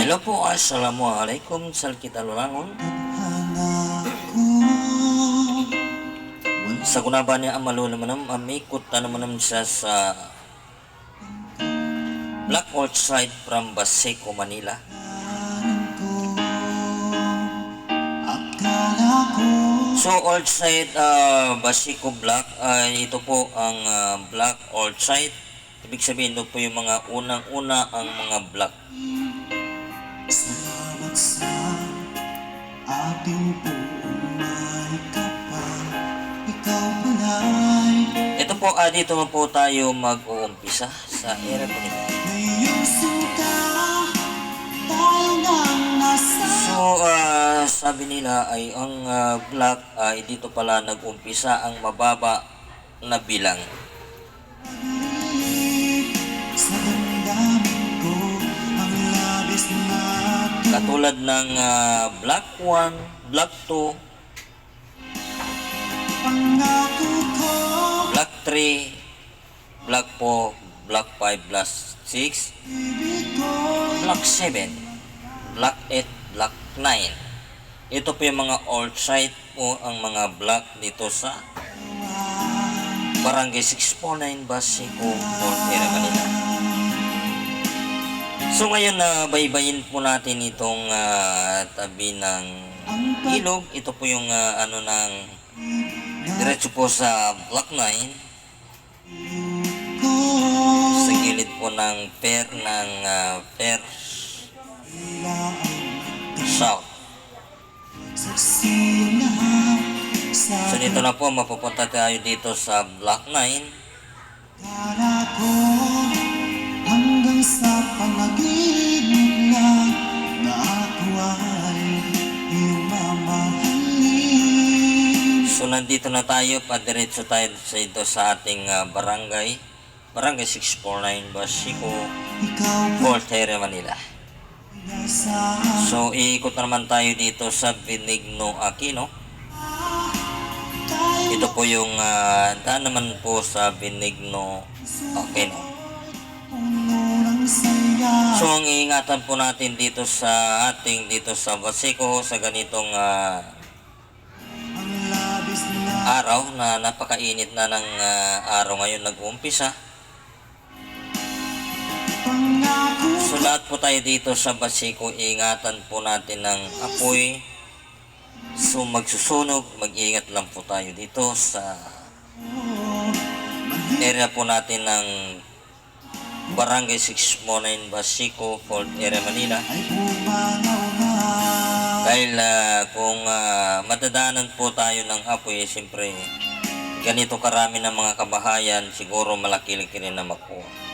Hello po, assalamualaikum sal kita lulangon. Sa kunaba niya amalo naman amikot na naman siya sa Black Orchid from Baseco, Manila. So Orchid Baseco Black ay ito po ang Black Orchid. Ibig sabihin ito po yung mga unang-una ang mga black. Salamat sa ating buong may kapal. Ikaw pala'y Ito po, dito na po tayo mag-uumpisa sa era po nito. ngayong sinta. Tayo nang nasa So, sabi nila ay ang black ay dito pala nag-umpisa ang mababa na bilang. pag-ibig. Sa damdamin ko ang labis na Katulad ng black 1, black 2, pangako ko. black 3, black 4, black 5, black 6, Ibig ko black 7, black 8, black 9. Ito po yung mga orchid po ang mga black dito sa Barangay 649 Baseco, Portera, Manila. So ngayon baybayin po natin itong tabi ng ilog. Ito po yung ano ng diretso po sa Block 9 sa gilid po ng Fair Fair South. saksi na sa So dito na po mapupunta tayo dito sa Block 9. kala ko. Hanggang sa panaginip lang na ako ay iyong mamahalin. So nandito na tayo, padiretso tayo sa ating barangay 649 Baseco, Ikaw ba Portera, Manila. nasa So iikot na naman tayo dito sa Benigno Aquino. tayo Ito po yung daan naman po sa Benigno Aquino. puno ng saya. So ang iingatan po natin dito sa Baseco sa ganitong Ang labis na araw na napakainit na ng araw ngayon nag-uumpisa. pangako. So lahat po tayo dito sa Baseco, ingatan po natin ng apoy. So magsusunog, mag-ingat lang po tayo dito sa area po natin ng Barangay 649 Baseco, Portera, Manila. Ay pumanaw na Dahil kung madadaanan po tayo ng apoy, siyempre ganito karami ng mga kabahayan, siguro malaki-laki rin na makuha.